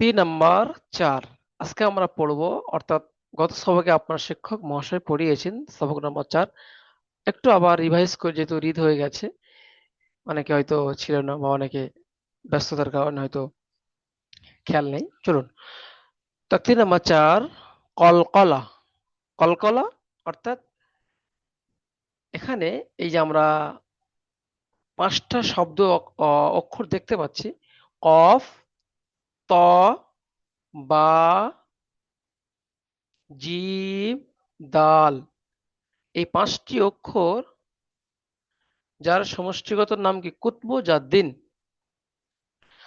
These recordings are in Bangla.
নাম্বার 4। আজকে আমরা পড়ব, অর্থাৎ গত সবকে আপনার শিক্ষক মহাশয় পড়িয়েছেন সবক নম্বর 4। একটু আবার রিভাইজ করে, যেহেতু রিড হয়ে গেছে, অনেকে হয়তো ছিল না বা অনেকে ব্যস্ততার কারণে হয়তো খেয়াল নেই। চলুন, তাকতির নাম্বার 4, কলকলা। কলকলা অর্থাৎ এখানে এই যে আমরা 5টা শব্দ অক্ষর দেখতে পাচ্ছি: কফ, ত, বা, জিম, দাল। এই 5টি অক্ষর, যার সমষ্টিগত নাম কি কুতব জাদ্দিন।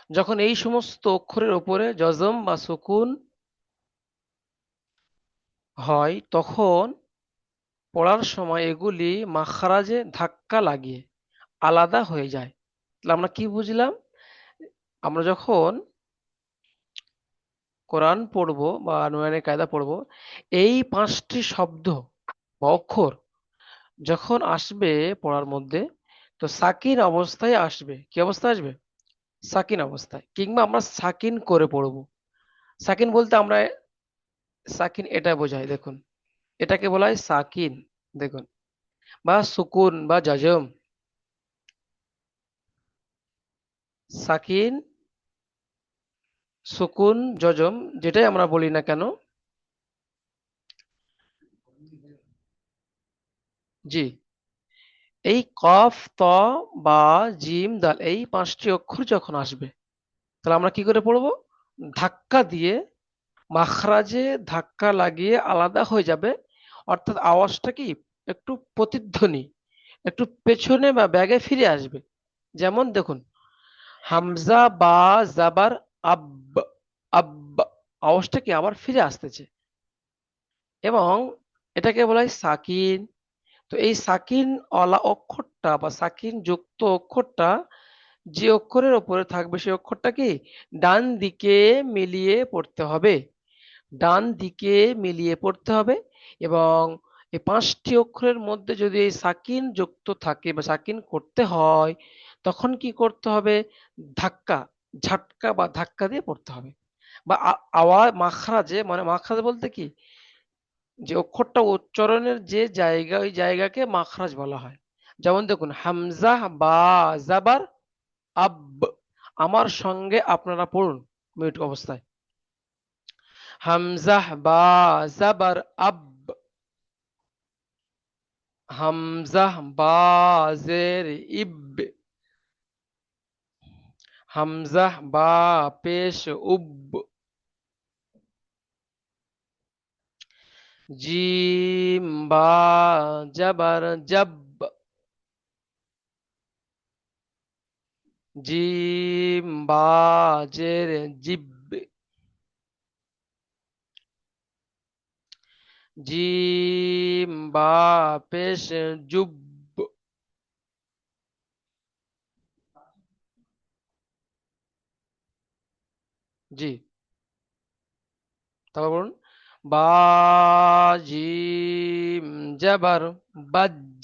যখন এই সমস্ত অক্ষরের উপরে জজম বা সুকুন হয়, তখন পড়ার সময় এগুলি মাখরাজে ধাক্কা লাগিয়ে আলাদা হয়ে যায়। তাহলে আমরা কি বুঝলাম? আমরা যখন কোরআন পড়বো বা নুরানি কায়দা পড়বো, এই 5টি শব্দ বা অক্ষর যখন আসবে পড়ার মধ্যে, তো সাকিন অবস্থায় আসবে। কি অবস্থায় আসবে? সাকিন অবস্থায়, কিংবা আমরা সাকিন করে পড়বো। সাকিন বলতে আমরা সাকিন এটা বোঝায়, দেখুন, এটাকে বলা হয় সাকিন, দেখুন, বা সুকুন বা জাজম। সাকিন, সুকুন, জজম, যেটাই আমরা বলি না কেন। জি, এই কফ, ত, বা, জিম, দাল, এই 5টি অক্ষর যখন আসবে, তাহলে আমরা কি করে পড়বো? ধাক্কা দিয়ে, মাখরাজে ধাক্কা লাগিয়ে আলাদা হয়ে যাবে। অর্থাৎ আওয়াজটা কি একটু প্রতিধ্বনি, একটু পেছনে বা ব্যাগে ফিরে আসবে। যেমন দেখুন, হামজা বা জাবার আব, আব, আওয়াজটা কি আবার ফিরে আসতেছে, এবং এটাকে বলা হয় সাকিন। তো এই সাকিন অলা অক্ষরটা বা সাকিন যুক্ত অক্ষরটা যে অক্ষরের উপরে থাকবে, সেই অক্ষরটা কি ডান দিকে মিলিয়ে পড়তে হবে। ডান দিকে মিলিয়ে পড়তে হবে। এবং এই 5টি অক্ষরের মধ্যে যদি এই সাকিন যুক্ত থাকে বা সাকিন করতে হয়, তখন কি করতে হবে? ধাক্কা, ঝাটকা বা ধাক্কা দিয়ে পড়তে হবে। বা আওয়াজ মাখরাজে, মানে মাখরাজ বলতে কি, যে অক্ষরটা উচ্চারণের যে জায়গা, ওই জায়গাকে মাখরাজ বলা হয়। যেমন দেখুন, হামজা বা জাবার আব। আমার সঙ্গে আপনারা পড়ুন মিউট অবস্থায়: হামজা বা জাবার আব, হামজা বা জের ইব, হামজা বা পেশ উব, জিম বা জবর জব, জিম বা জের জিব, জিম বা পেশ জুব। জি, তারপর বলুন, বা, জিম, জবর, বাজ।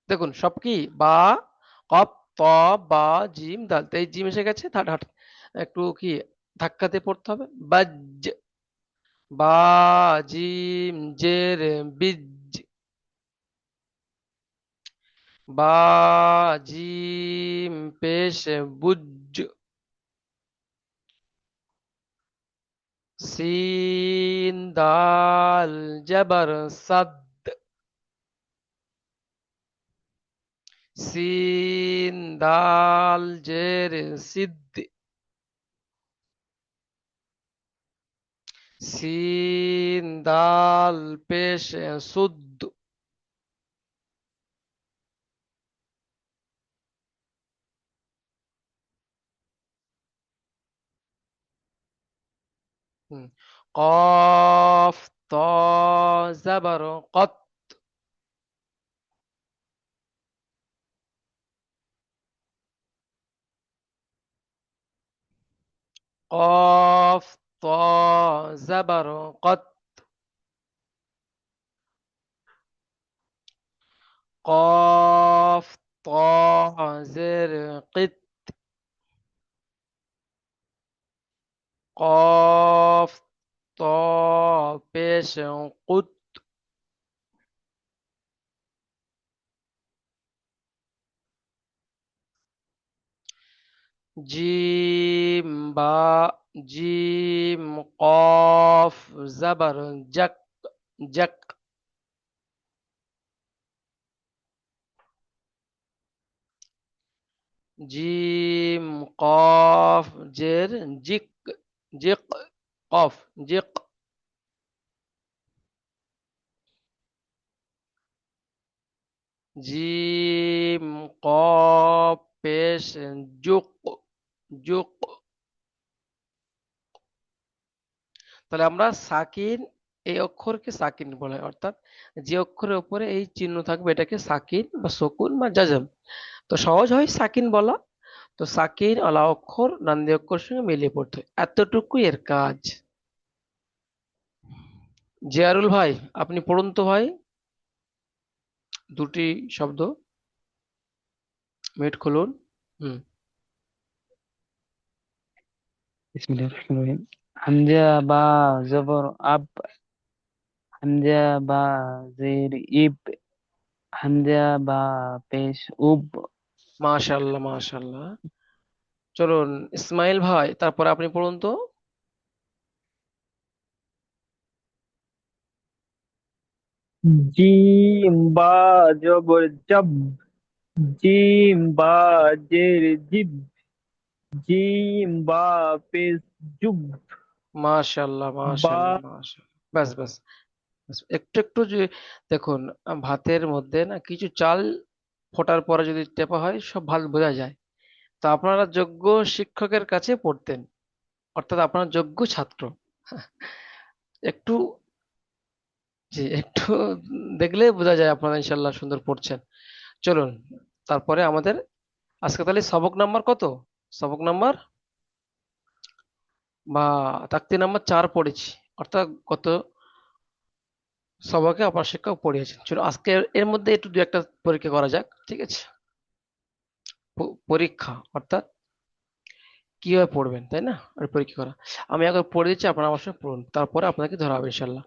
দেখুন সব কি বা, কপ, ত, বা, জিম, দাল। তো এই জিম এসে গেছে, একটু কি ধাক্কাতে পড়তে হবে। বাজ, বা, জিম, জের, বিজ, বা, জিম, পেশ, বুজ, সিন, দাল, জবর, সাদ, সিন, দাল, জের, সিদ, সিন, দাল, পেশ, সুদ। হুম। কফ, ত, জবর, কত। কফ, ত, জবর, কত। কফ, ত, জের, কিত। কফ ত পেশ কুত। জিম বা জিম কফ জাবার জাক জাক। জিম কফ জের জিক জিক কফ জিক। জিম কফ পেশ জুক জুক। তাহলে আমরা সাকিন, এই অক্ষরকে সাকিন বলা হয়, অর্থাৎ যে অক্ষরের উপরে এই চিহ্ন থাকবে এটাকে সাকিন বা সুকুন বা জাজম। তো সহজ হয় সাকিন বলা। তো সাকিন আলা অক্ষর নান্দি অক্ষর সঙ্গে মিলিয়ে পড়তে হয়, এতটুকুই এর কাজ। জিয়ারুল ভাই, আপনি পড়ুন তো ভাই দুটি শব্দ, মিট খুলুন। হুম। বিসমিল্লাহির রহমানির রহিম। হামজা বা জবর আব, হামজা বা জের ইব, হামজা বা পেশ উব। মাশাআল্লাহ মাশাআল্লাহ। চলুন ইসমাইল ভাই, তারপরে আপনি পড়ুন তো। জিম বা জবর জব, জিম বা জের জিব, জিম বা পেশ জুব। মাশাআল্লাহ বা মাশাআল্লাহ মাশাআল্লাহ, ব্যাস ব্যাস ব্যাস। একটু একটু যে দেখুন, ভাতের মধ্যে না কিছু চাল ফোটার পরে যদি টেপা হয় সব ভালো বোঝা যায়। তো আপনারা যোগ্য শিক্ষকের কাছে পড়তেন, অর্থাৎ আপনারা যোগ্য ছাত্র। একটু, জি একটু দেখলে বোঝা যায় আপনারা ইনশাল্লাহ সুন্দর পড়ছেন। চলুন তারপরে আমাদের আজকে তাহলে সবক নাম্বার কত? সবক নাম্বার বা তাকতি নাম্বার 4 পড়েছি, অর্থাৎ গত সবকে আপনার শিক্ষক পড়িয়েছেন। চলো আজকে এর মধ্যে একটু দু একটা পরীক্ষা করা যাক, ঠিক আছে? পরীক্ষা অর্থাৎ কিভাবে পড়বেন, তাই না? আর পরীক্ষা করা। আমি একবার পড়ে দিচ্ছি, আপনারা আমার সঙ্গে পড়ুন, তারপরে আপনাকে ধরা হবে ইনশাল্লাহ।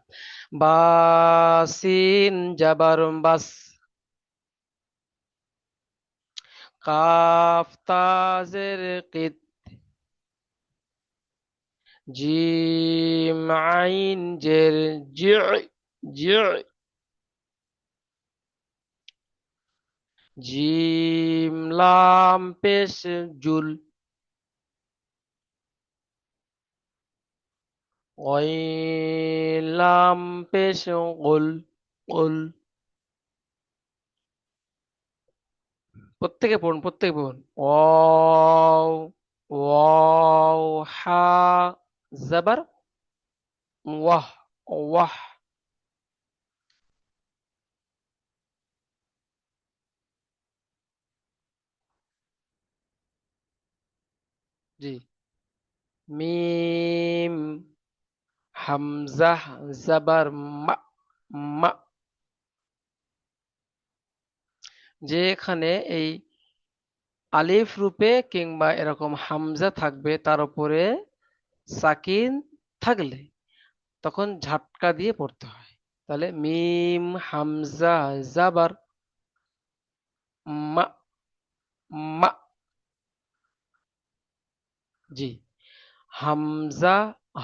বাসিন জাবার বাস, কাফ তাজের কিত, জিম আইন জের জি জি, জিম লাম পেশ জুল, গইন লাম পেশ গুল গুল। প্রত্যেকে পড়ুন প্রত্যেকে পড়ুন। ওয়াও ওয়াও হা জাবার ওয়াহ ওয়াহ। জি। মিম হামজাহ জাবার মা মা। যেখানে এই আলিফ রূপে কিংবা এরকম হামজা থাকবে তার উপরে সাকিন থাকলে তখন ঝাটকা দিয়ে পড়তে হয়। তাহলে মিম হামজা জাবার মা মা। জি। হামজা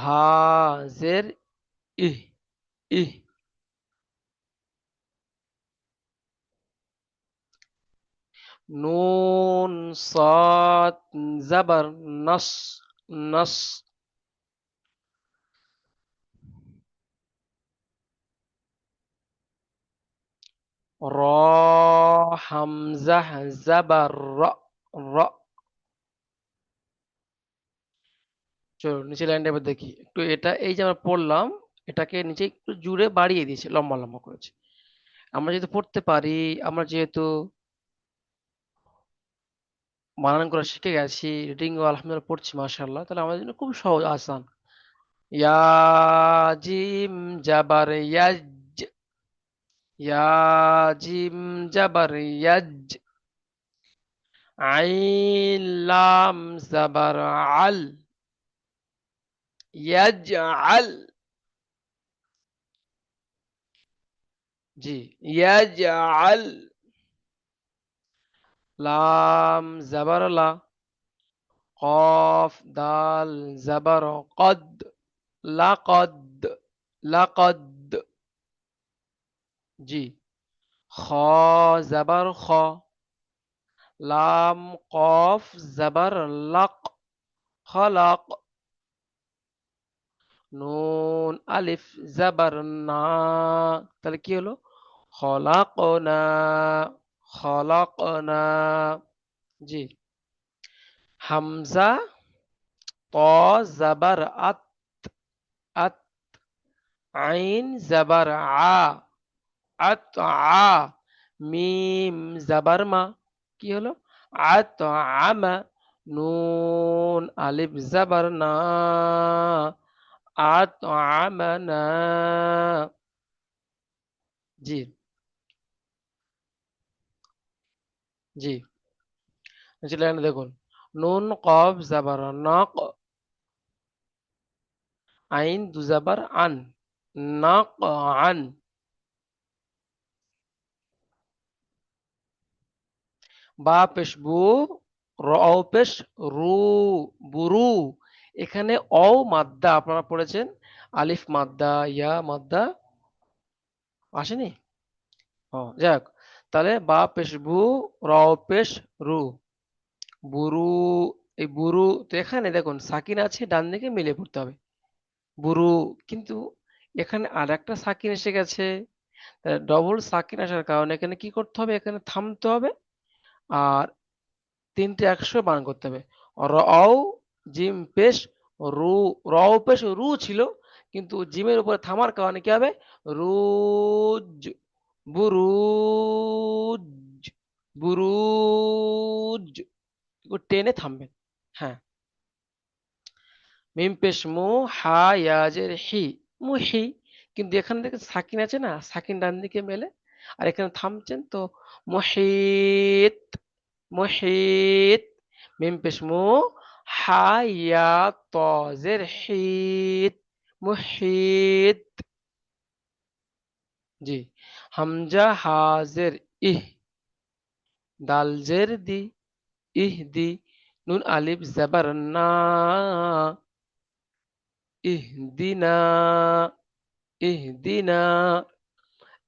হাজের ইহ ইহ। নুন সাদ জাবার নস নস। র হামজা জাবার র র। চলো নিচে লাইনটা এবার দেখি একটু, এটা এই যে আমরা পড়লাম এটাকে নিচে একটু জুড়ে বাড়িয়ে দিয়েছে, লম্বা লম্বা করেছে। আমরা যেহেতু পড়তে পারি, আমরা যেহেতু বানান করা শিখে গেছি, রিডিং ও আলহামদুলিল্লাহ পড়ছি মাশাআল্লাহ, তাহলে আমাদের জন্য খুব সহজ আসান। ইয়া জিম জাবার ইয়াজ, ইয়া জিম জাবার ইয়াজ, আইন লাম জাবার আল, ইয়াজআল, জি, ইয়াজআল। লাম জবর লা, কফ দাল জবর কদ, লাকদ, লাকদ, জি। খ জবর খ, লাম কফ জবর লক, খলক। নুন আলিফ জবর না, তাহলে কি হলো? খলাকনা, খলাকনা, জি। হামজা ত জবর আত, আত। আইন জবর আ, আত আ। মিম জবর মা, কি হলো? আত আমা। নুন আলিফ জবর না, আত আমানা, জি, জি। নিচে লাইনে দেখুন, নুন কফ জবর নক, আইন দু জবর আন, নক আন। বা পেশ বু, র পেশ রু, বুরু। এখানে অ মাদ্দা আপনারা পড়েছেন, আলিফ মাদ্দা, ইয়া মাদ্দা আসেনি? ও যাক, তাহলে বা পেশ বু, র পেশ রু, বুরু। এই বুরু, তো এখানে দেখুন সাকিন আছে, ডান দিকে মিলে পড়তে হবে বুরু। কিন্তু এখানে আর একটা সাকিন এসে গেছে, ডবল সাকিন আসার কারণে এখানে কি করতে হবে? এখানে থামতে হবে, আর তিনটে একশো বানান করতে হবে। রও, জিম পেশ রু, রও পেশ রু ছিল, কিন্তু জিমের উপরে থামার কারণে কি হবে? রুজ, বুরুজ, বুরুজ। একটু টেনে থামবেন। হ্যাঁ। মিম পেশ মু, হা ইয়াজের হি, মুহি। কিন্তু এখান থেকে সাকিন আছে না, সাকিন ডান দিকে মেলে, আর এখানে থামছেন তো। মুহিত, মুহিত। মিম পেশ মু, হা ইয়া ত জের হিত, মুহিত, জি। হামজা হাজের ইহ, দাল জের দি, ইহ দি। নুন আলিফ জবর না, ইহদিনা, ইহদিনা।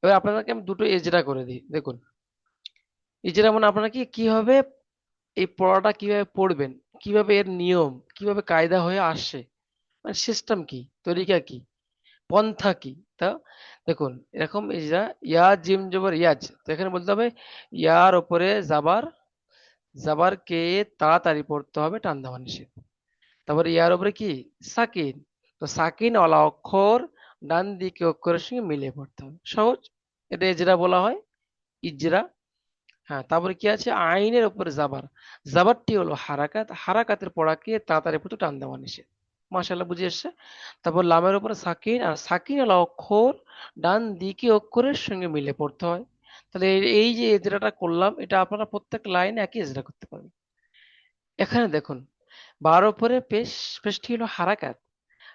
এবার আপনাদেরকে আমি দুটো এজরা করে দিই, দেখুন। এজরা মানে আপনারা কি কিভাবে এই পড়াটা কিভাবে পড়বেন, কিভাবে এর নিয়ম, কিভাবে কায়দা হয়ে আসছে, মানে সিস্টেম কি, তরিকা কি, পন্থা কি, তা দেখুন। এরকম ইজরা, ইয়া জিম জবর ইয়াজ, তো এখানে বলতে হবে ইয়ার উপরে জাবার, জাবারকে তাড়াতাড়ি পড়তে হবে, টান দেওয়া নিষেধ। তারপরে ইয়ার উপরে কি? সাকিন। তো সাকিন ওয়ালা অক্ষর ডান দিকে অক্ষরের সঙ্গে মিলিয়ে পড়তে হবে, সহজ। এটা এজরা বলা হয়, ইজরা। হ্যাঁ, তারপরে কি আছে? আইনের উপরে জাবার, জাবারটি হলো হারাকাত, হারাকাতের পড়াকে তাড়াতাড়ি পড়তে টান দেওয়া নিষেধ। মাশাআল্লাহ, বুঝে এসছে? তারপর লামের উপরে সাকিন, আর সাকিন ওয়ালা অক্ষর ডান দিকে অক্ষরের সঙ্গে মিলে পড়তে হয়। তাহলে এই যে এজরাটা করলাম, এটা আপনারা প্রত্যেক লাইনে একই এজরা করতে পারবেন। এখানে দেখুন, বার উপরে পেশ, পেশটি হলো হারাকাত।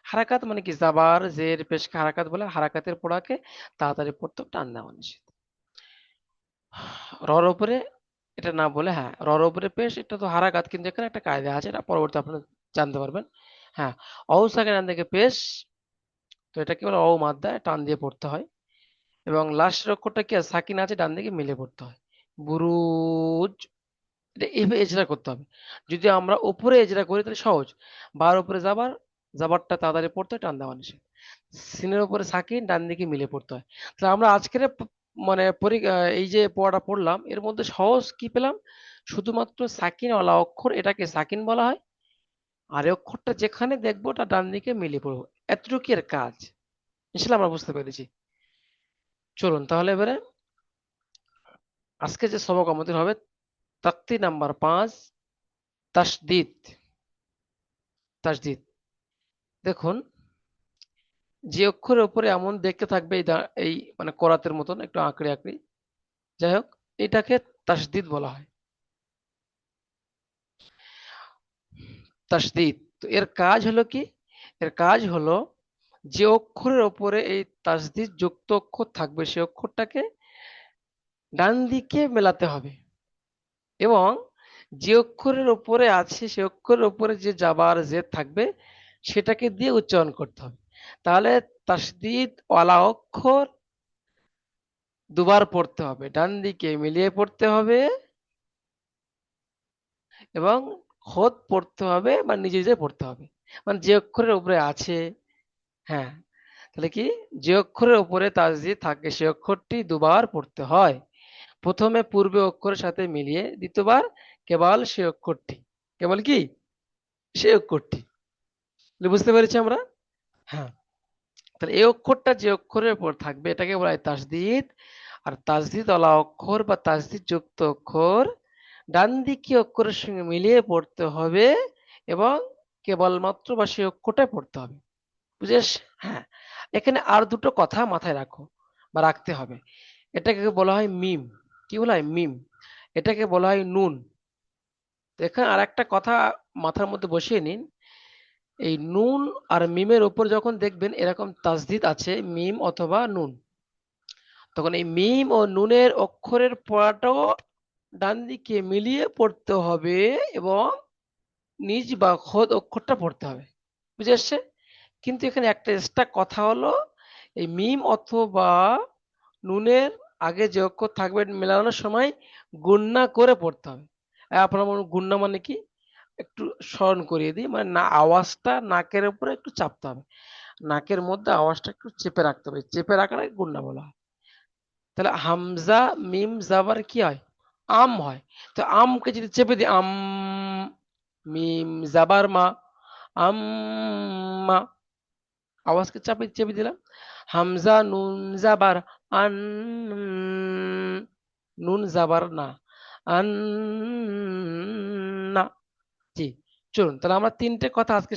হারাকাত মানে কি? জাবার জের পেশকে হারাকাত বলে, হারাকাতের পড়াকে তাড়াতাড়ি পড়তে টান দেওয়া নিষেধ। রর উপরে এটা না বলে, হ্যাঁ, রর উপরে পেশ, এটা তো হারাকাত, কিন্তু এখানে একটা কায়দা আছে, এটা পরবর্তী আপনারা জানতে পারবেন। হ্যাঁ, অউ সাকিন ডান দিকে পেশ, তো এটা কি বলে? অউ মাদ্দা, টান দিয়ে পড়তে হয়। এবং লাস্টের অক্ষরটা কি আছে? সাকিন আছে, ডান দিকে মিলে পড়তে হয়। বুরুজ, এটা এইভাবে এজরা করতে হবে। যদি আমরা উপরে এজরা করি তাহলে সহজ। বার উপরে যাবার, যাবারটা তাড়াতাড়ি পড়তে হয়, টান দেওয়া নিষেধ। সিনের উপরে সাকিন, ডান দিকে মিলে পড়তে হয়। তাহলে আমরা আজকের মানে এই যে পড়াটা পড়লাম, এর মধ্যে সহজ কি পেলাম? শুধুমাত্র সাকিন ওয়ালা অক্ষর, এটাকে সাকিন বলা হয়। আর এই অক্ষরটা যেখানে দেখবো ওটা ডান দিকে মিলিয়ে পড়বো, এতটুকু এর কাজ। ইনশাল্লাহ আমরা বুঝতে পেরেছি। চলুন তাহলে এবারে আজকে যে সবক আমাদের হবে, তাকতি নাম্বার 5, তাসদিদ। তাসদিদ, দেখুন, যে অক্ষরের উপরে এমন দেখতে থাকবে এই এই মানে করাতের মতন একটু আঁকড়ে আঁকড়ে, যাই হোক, এটাকে তাসদিদ বলা হয়। তাসদিদ, তো এর কাজ হলো কি? এর কাজ হলো যে অক্ষরের ওপরে এই তাসদিদ যুক্ত অক্ষর থাকবে সেই অক্ষরটাকে ডান দিকে মেলাতে হবে, এবং যে অক্ষরের ওপরে আছে সে অক্ষরের ওপরে যে জাবার জেদ থাকবে সেটাকে দিয়ে উচ্চারণ করতে হবে। তাহলে তাসদিদ ওয়ালা অক্ষর দুবার পড়তে হবে, ডান দিকে মিলিয়ে পড়তে হবে এবং খোদ পড়তে হবে বা নিজে নিজে পড়তে হবে, মানে যে অক্ষরের উপরে আছে। হ্যাঁ, তাহলে কি, যে অক্ষরের উপরে তাসদিদ থাকে সে অক্ষরটি দুবার পড়তে হয়, প্রথমে পূর্বে অক্ষরের সাথে মিলিয়ে, দ্বিতীয়বার কেবল সে অক্ষরটি, কেবল কি সে অক্ষরটি। তাহলে বুঝতে পেরেছি আমরা? হ্যাঁ, তাহলে এই অক্ষরটা যে অক্ষরের উপর থাকবে এটাকে বলা হয় তাসদিদ। আর তাসদিদ ওয়ালা অক্ষর বা তাসদিদ যুক্ত অক্ষর ডান দিকে অক্ষরের সঙ্গে মিলিয়ে পড়তে হবে এবং কেবলমাত্র বা সেই অক্ষরটাই পড়তে হবে। বুঝেছ? হ্যাঁ, এখানে আর দুটো কথা মাথায় রাখো বা রাখতে হবে। এটাকে বলা হয় মিম। কি বলা হয়? মিম। এটাকে বলা হয় নুন। তো এখানে আর একটা কথা মাথার মধ্যে বসিয়ে নিন, এই নুন আর মিমের উপর যখন দেখবেন এরকম তাসদিদ আছে মিম অথবা নুন, তখন এই মিম ও নুনের অক্ষরের পড়াটাও ডান দিকে মিলিয়ে পড়তে হবে এবং নিজ বা খোদ অক্ষরটা পড়তে হবে। বুঝে আসছে? কিন্তু এখানে একটা এক্সট্রা কথা হলো, এই মিম অথবা নুনের আগে যে অক্ষর থাকবে মেলানোর সময় গুণনা করে পড়তে হবে। আপনার গুণনা মানে কি, একটু স্মরণ করিয়ে দিই, মানে না আওয়াজটা নাকের উপরে একটু চাপতে হবে, নাকের মধ্যে আওয়াজটা একটু চেপে রাখতে হবে, চেপে রাখাটাকে গুণনা বলা হয়। তাহলে হামজা মিম জাবার কি হয়? আম হয়। তো আমকে যদি চেপে দিই আম, মিম জাবার মা, আম, মা, আওয়াজকে চাপে চেপে দিলাম। হামজা নুন জাবার আন, নুন জাবার না, আন, না। জি, চলুন তাহলে আমরা তিনটে কথা আজকে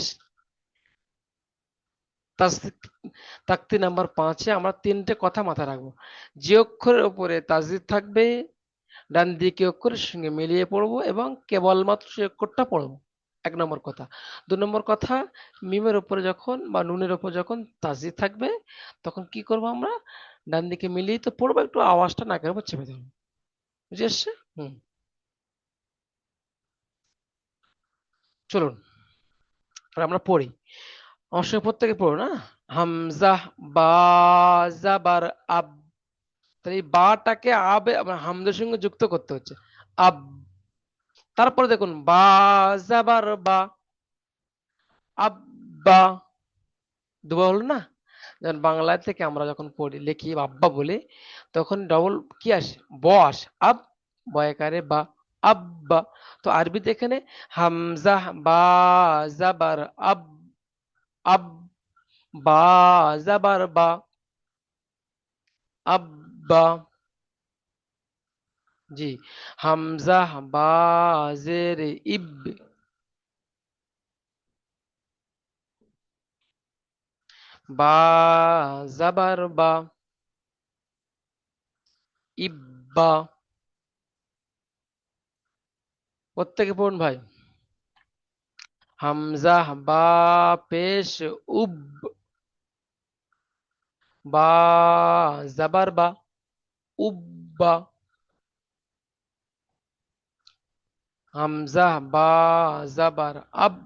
তাকতি নাম্বার 5-এ আমরা তিনটে কথা মাথায় রাখবো। যে অক্ষরের উপরে তাসদিদ থাকবে ডান দিকে অক্ষরের সঙ্গে মিলিয়ে পড়বো এবং কেবলমাত্র সে অক্ষরটা পড়বো, 1 নম্বর কথা। 2 নম্বর কথা, মিমের উপরে যখন বা নুনের উপর যখন তাসদিদ থাকবে তখন কি করব আমরা, ডান দিকে মিলিয়ে তো পড়বো, একটু আওয়াজটা নাকের উপর চেপে দেবো। বুঝে আসছে? হুম, চলুন আর আমরা পড়ি, আমার সঙ্গে প্রত্যেকে পড়ো না। হামজা বা জাবার আব, তাহলে এই বাটাকে আবে হামজার সঙ্গে যুক্ত করতে হচ্ছে, আব। তারপরে দেখুন বা জাবার বা, আব্বা, দুবা হলো না? যেমন বাংলা থেকে আমরা যখন পড়ি লিখি আব্বা বলে, তখন ডবল কি আসে, ব আসে, আব, বয়কারে বা, আব্বা। তো আরবিতে এখানে হামজা বা জাবার আব, আব, বা জাবার বা, আব্বা। জি, হামজা বা জের ইব, বা জাবার বা, ইব্বা। প্রত্যেকে পড়ুন ভাই। হামজা বা পেশ উব, বা জাবার বা, উব্বা। হামজা বা জাবার আব,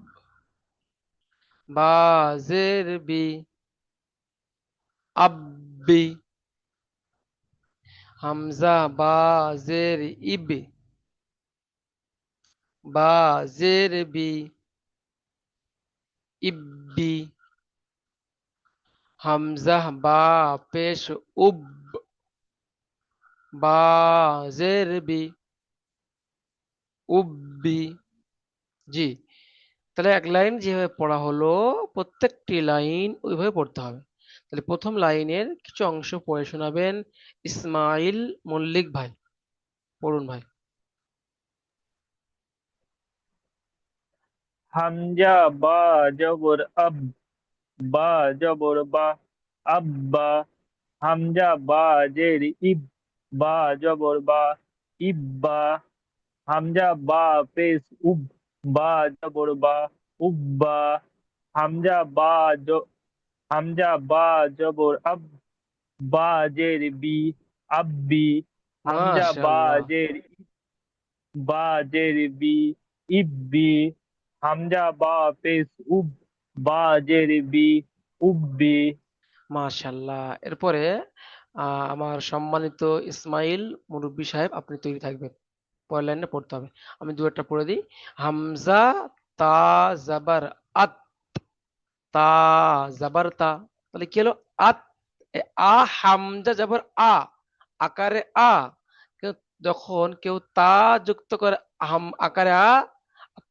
বা জের বি, আব্বি। হামজা বা জের ইব, বা জের বি, ইব্বি। হামজা বা পেশ উব, বা জের বি, উব্বি। জি, তাহলে এক লাইন যেভাবে পড়া হলো প্রত্যেকটি লাইন ওইভাবে পড়তে হবে। তাহলে প্রথম লাইনের কিছু অংশ পড়ে শোনাবেন ইসমাইল মল্লিক ভাই। পড়ুন ভাই। হামজা বা জবর আব, বা জবর বা, আব্বা। হামজা বা জের ইব, বা জবর বা, ইব্বা। হামজা বা পেশ উব, বা জবর বা, উব্বা। হামজা বা হামজা বা জবর আব, বা জের বি, আব্বি। হামজা বা মাশাআল্লাহ। জের বা জের বি, ইব্বি। হামজা বা পেশ উব, বা জের বি, উব্বি। মাশাআল্লাহ। এরপরে আমার সম্মানিত ইসমাইল মুরব্বী সাহেব, আপনি তৈরি থাকবেন, পরের লাইনে পড়তে হবে। আমি দু একটা পড়ে দিই। হামজা তা জাবার আত, তা জাবার তা, তাহলে কি হলো? আত, এ আ হামজা জাবার আ, আকারে আ। কেউ যখন কেউ তা যুক্ত করে হাম আকারে আ,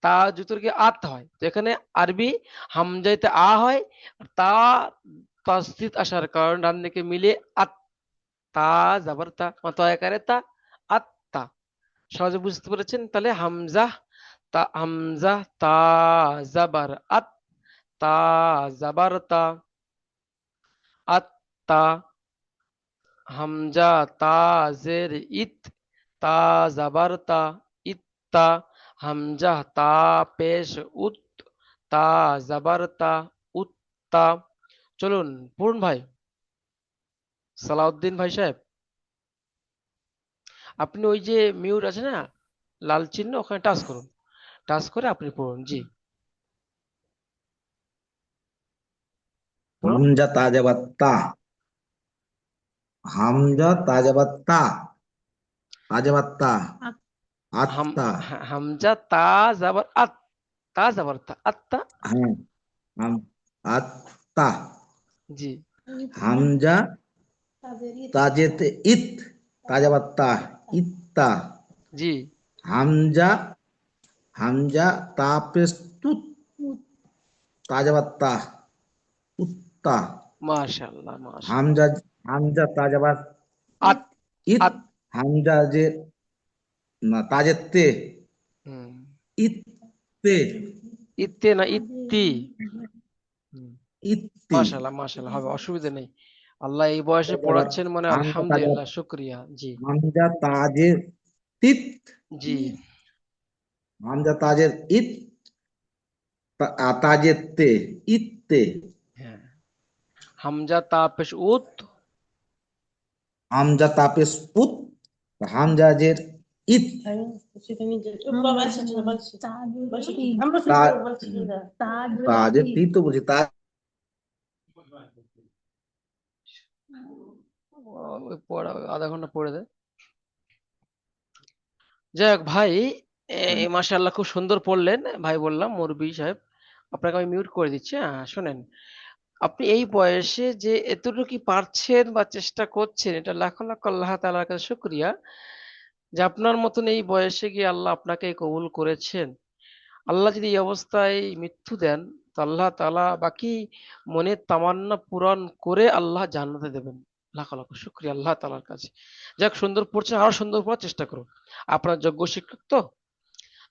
তা যুক্ত করে আত হয়, তো এখানে আরবি হামজাইতে আ হয়, আর তা তাসদিদ আসার কারণে ডান দিকে মিলে আত, তা জাবার তা, তা আকারে তা, আত্তা। সহজে বুঝতে পেরেছেন? তাহলে হামজা তা, হামজা তা জাবার আত, তা জাবার তা, আত্তা। হামজা তা জের ইত, তা জাবার তা, ইত্তা। হামজা তা পেশ উত, তা জাবার তা, উত্তা। চলুন পূর্ণ ভাই, সালাউদ্দিন ভাই সাহেব, আপনি ওই যে মিউট আছে না, লাল চিহ্ন, ওখানে টাচ করুন, টাচ করে আপনি পড়ুন। জি, পড়ুন। হামজা তাজাবাত্তা, হামজা তাজাবাত্তা, তাজাবাত্তা, হাম আত্তা। হামজা তা জাবার আত, তা জাবার তা, আত্তা। হ্যাঁ, হাম আত্তা। জি, হামজা তাজেতে ইত, তাজাবাত্তা, ইত্তা। জি, হামজা, হামজা তাপেস্তুত, তাজাবাত্তা, উত্তা। মাশাআল্লাহ, মাশাআল্লাহ। হামজা, হামজা তাজাবাত আত, ইত, আত। হামজা যে না তাজেতে, হুম, ইত্তে, ইত্তে না ইত্তি। হুম, ইত্তি। মাশাআল্লাহ, মাশাআল্লাহ, হবে, অসুবিধা নেই। আল্লাহ এই বয়সে তাজাবাত, পড়াচ্ছেন মানে হামজা তাজাবাত, আলহামদুলিল্লাহ, শুকরিয়া। জি, হামজা তাজের তিত, জি, হামজা তাজের ইত, তাজের তে, ইত্তে। হ্যাঁ। হামজা তা পেশ উত, হামজা তাপেস উত, হামজা জের ইত, তাজের তি তো বলছি তা। ওই পড়া আধা ঘন্টা পড়ে দেয়। যাই হোক ভাই, মাশাআল্লাহ, খুব সুন্দর পড়লেন ভাই, বললাম মুরব্বী সাহেব। আপনাকে আমি মিউট করে দিচ্ছি। হ্যাঁ, শোনেন, আপনি এই বয়সে যে এতটুকু পারছেন বা চেষ্টা করছেন, এটা লাখ লাখ আল্লাহ তাআলার কাছে শুকরিয়া, যে আপনার মতন এই বয়সে গিয়ে আল্লাহ আপনাকে কবুল করেছেন। আল্লাহ যদি এই অবস্থায় মৃত্যু দেন, তো আল্লাহ তাআলা বাকি মনের তামান্না পূরণ করে আল্লাহ জান্নাতে দেবেন। লাখ লাখ শুকরিয়া আল্লাহ তাআলার কাছে। যাক, সুন্দর পড়ছেন, আরো সুন্দর পড়ার চেষ্টা করুন। আপনার যোগ্য শিক্ষক তো।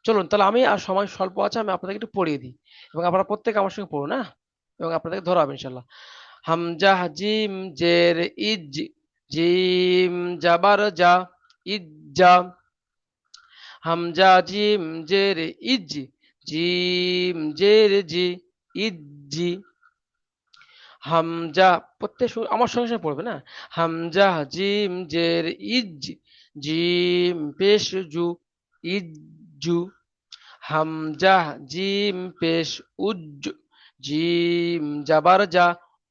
চলুন তাহলে, আমি আর সময় স্বল্প আছে, আমি আপনাদেরকে একটু পড়িয়ে দিই, এবং আপনারা প্রত্যেকে আমার সঙ্গে পড়ুন, হ্যাঁ, এবং আপনাদেরকে ধরা হবে ইনশাল্লাহ। হামজা জিম জের ইজ, জিম জাবার যা, ইজ্জা। হামজা জিম জের ইজ, জিম জের জি, ইজ্জি। হামজা, প্রত্যেক আমার সঙ্গে সঙ্গে পড়বে না। হামজা জিম জের ইজ, জিম পেশ জু, ইজ্জু। হামজা জিম পেশ উজ্জ, জিম জাবার যা,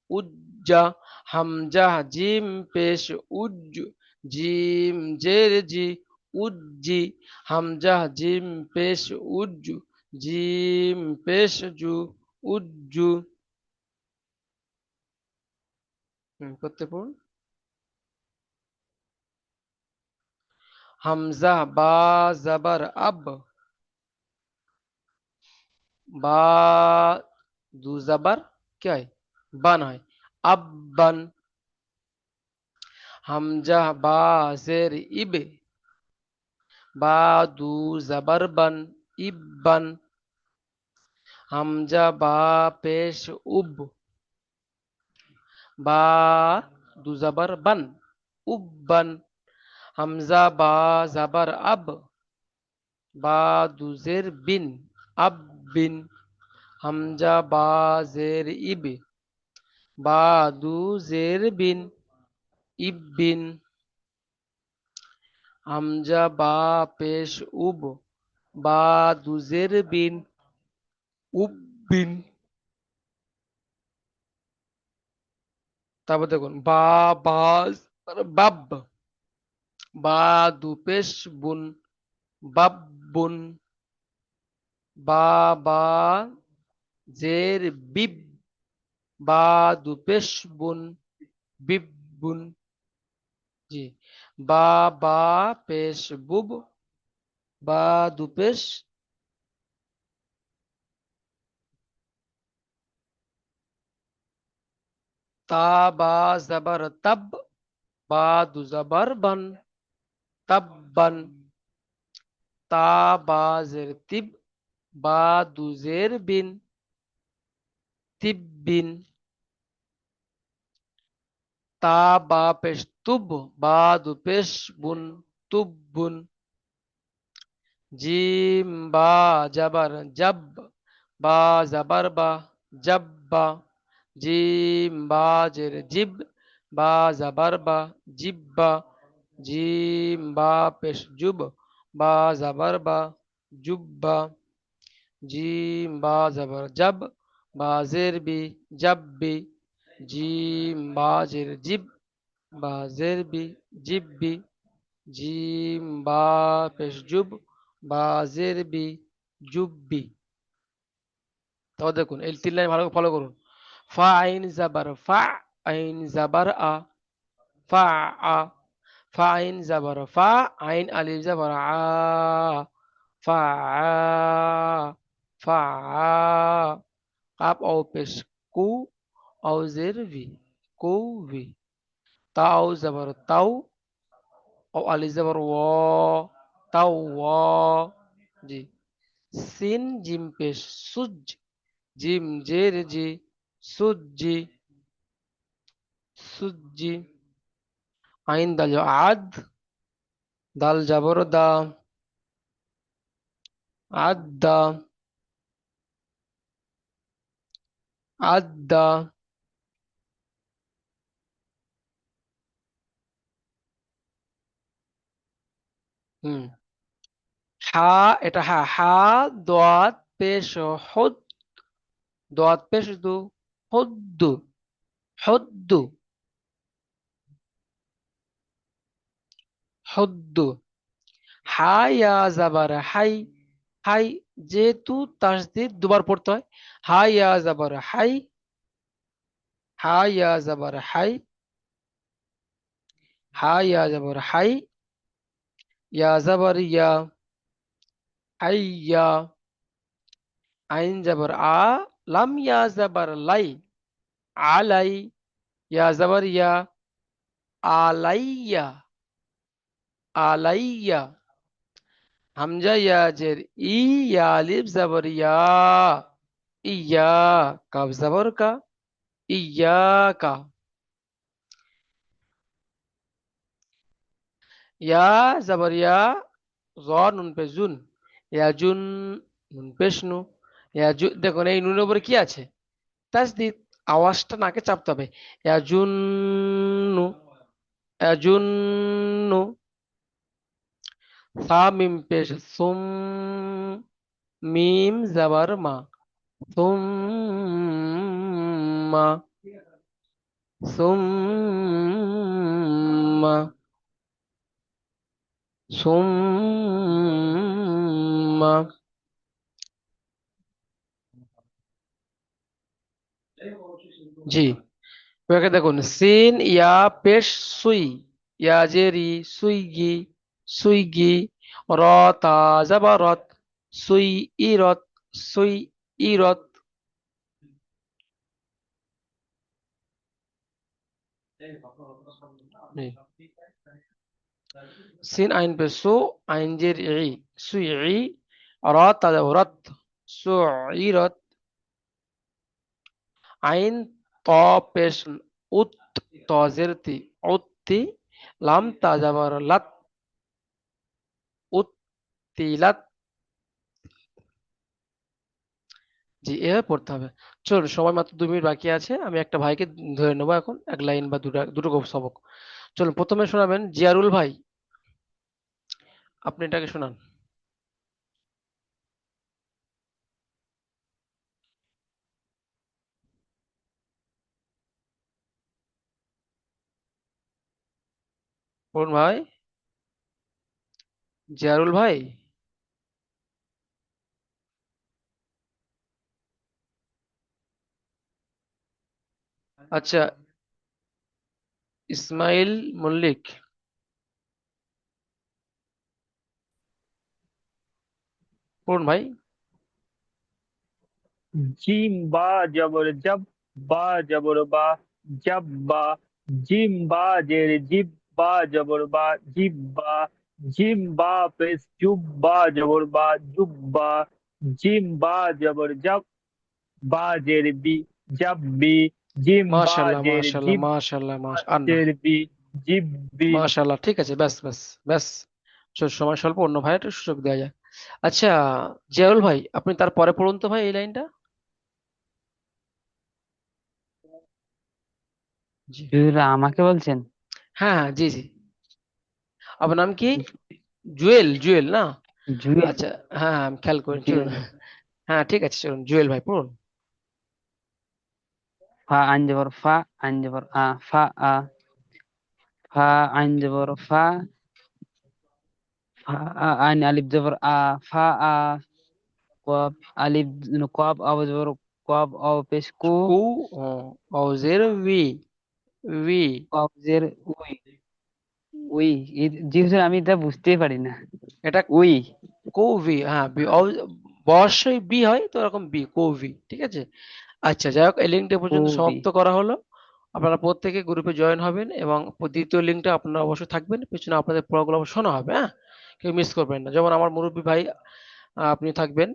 উজ্জা। হামজা জিম পেশ উজ্জ, জিম জের জি, উজ্জি। হামজা জিম পেশ উজ্জ, জিম পেশ জু, উজ্জু। করতে পড়ুন। হামজা বা জাবার আব, বা দু জাবার কি হয়? বান হয়, আব্বান। হামজা বা জের ইবে, বা দু জাবার বান, ইব্বান। হামজা বা পেশ উব, বা দু জাবার বান, উব্বান। হামজা বা জাবার আব, বা দু জের বিন, আব্বিন। হামজা বা জের ইব, বা দু জের বিন, ইববিন। হামজা বা পেশ উব, বা দু জের বিন, উববিন। তারপর দেখুন বা বাজ বাব, বা দু পেশ বুন, বাব্বুন। বা বা জের বিব, বা দু পেশ বুন, বিব্বুন। জি। বা বা পেশ বুব, বা দু পেশ তা, বা জবর তব, বা দু জবর বন, তাব্বান। তা বা জের তিব, বা দু জের বিন, তিব্বিন। তা বা পেশ তুব, বা দু পেশ বুন, তুব্বুন। জিম বা জবর জব, বা জবর বা, জব্বা। জিম বা জের জিব, বা জবর বা, জিব্বা। জিম বা পেশ জুব, বা জবর বা, জুব্বা। জিম বা জবর জব, বা জের বি, জব্বি। জিম বা জের জিব, বা জের বি, জিব্বি। জিম বা পেশ জুব, বা জের বি, জুব্বি। তারপর দেখুন এই তিন লাইন ভালো করে ফলো করুন। ফা আইন জাবার ফা, আইন জাবার আ, ফা আ। ফা আইন জাবার ফা, আইন আলিফ জাবার আ, ফা আ, ফা আ। কাপ ও পেশ কু, আও জের ভি, কু ভি। তাও জাবার তাও, ও আলিফ জাবার ওয়া, তাও ওয়া। জি। সিন জিম পেশ সুজ, জিম জের জি, সুজি, সুজি। আইন দাল আদ, দাল জাবর দা, আদা, আদা। হুম। হা, এটা হা, হা দোয়াত পেশ হুদ, দোয়াত পেশ দু, হুদ্দু, হুদ্দু, হুদ্দু। হা ইয়া জাবার হাই, হাই। যেহেতু তাসদিদ দুবার পড়তে হয়, হা ইয়া জাবার হাই, হা ইয়া জাবার হাই, হা ইয়া জাবার হাই। ইয়া জাবার ইয়া, হাইয়া। আইন জাবার আ, লাম ইয়া জাবার লাই, আলাই। ইয়া জাবার ইয়া, আলাইয়া, আলাইয়া। হামজা ইয়া জের ই, ইয়া আলিফ জাবার ইয়া, ইয়া। কাফ জাবার কা, ইয়া কা। ইয়া জাবার ইয়া, জ নুন পে জুন, ইয়া জুন, নুন পেশ নু। ইয়া জু, দেখুন এই নুনের উপরে কি আছে? তাসদিদ। আওয়াজটা নাকে চাপতে হবে। ইয়া জুন্নু, ইয়া জুন্নু। সা মিম পেশ সুম, মিম জাবার মা, সুম্মা, সুম্মা, সুম্মা। জি। এবারে দেখুন সিন ইয়া পেশ সুই, ইয়া জেরি সুইগি, সুইগি। র তা জাবারত, সুই ইরত, সুই ইরত। জি। সিন আইন পে সু, আইন জের ই, সুই ই। র তা জাবারত, সুইরত। আইন ত পেশ উত, ত জের তি, উত্তি। লাম তা জাবার লাত, উত্তিলাত। জি, এভাবে পড়তে হবে। চলুন, সময় মাত্র 2 মিনিট বাকি আছে, আমি একটা ভাইকে ধরে নেবো এখন, এক লাইন বা দুটো সবক। চলুন, প্রথমে শোনাবেন জিয়ারুল ভাই, আপনি এটাকে শোনান। পড়ুন ভাই, জিয়ারুল ভাই। আচ্ছা, ইসমাইল মল্লিক, পড়ুন ভাই। জিম বা জবর জব, বা জবর বা, জব বা, জিম বা জের জিব, বা জবর বা, জিব বা, জিম বা পেশ জুব, বা জবর বা, জুব বা, জিম বা জবর জব, বা জের বি, জব বি, জিম বা মাশাল্লাহ, জের মাশাল্লাহ, জিব, মাশাল্লাহ, বা আর না। জের বি, জিব বি। মাশাল্লাহ, ঠিক আছে, ব্যাস ব্যাস ব্যাস। সময় স্বল্প, অন্য ভাই একটু সুযোগ দেওয়া যায়। আচ্ছা, জিয়ারুল ভাই, আপনি তারপরে পড়ুন তো ভাই এই লাইনটা। জি। আমাকে বলছেন? হ্যাঁ হ্যাঁ, জি জি। আপনার নাম কি? জুয়েল, জুয়েল না? জুয়েল। আচ্ছা, হ্যাঁ হ্যাঁ, আমি খেয়াল করি, চলুন। জুয়েল। হ্যাঁ, ঠিক আছে, চলুন জুয়েল ভাই পড়ুন। ফা আইন জবর ফা, আইন জবর আ, ফা আ, ফা আইন জবর ফা, ফা আ, আইন আলিফ জবর আ, ফা আ, কব আলিফ, কব আব জবর কব, অ পেশ কু, কু, ও, অজের উই, উই। কব জের উই, উই। জি হুজুর, আমি এটা বুঝতেই পারি না। এটা উই। কৌভি, হ্যাঁ বি, বর্ষই বি হয় তো, এরকম বি, কৌভি, ঠিক আছে। আচ্ছা, যাই হোক, এই লিঙ্কটা পর্যন্ত কবি। সমাপ্ত করা হলো। আপনারা প্রত্যেকে গ্রুপে জয়েন হবেন, এবং দ্বিতীয় লিঙ্কটা আপনারা অবশ্যই থাকবেন, পিছনে আপনাদের পড়াগুলো অবশ্যই শোনা হবে, হ্যাঁ, কেউ মিস করবেন না। যেমন আমার মুরব্বী ভাই, আপনি থাকবেন।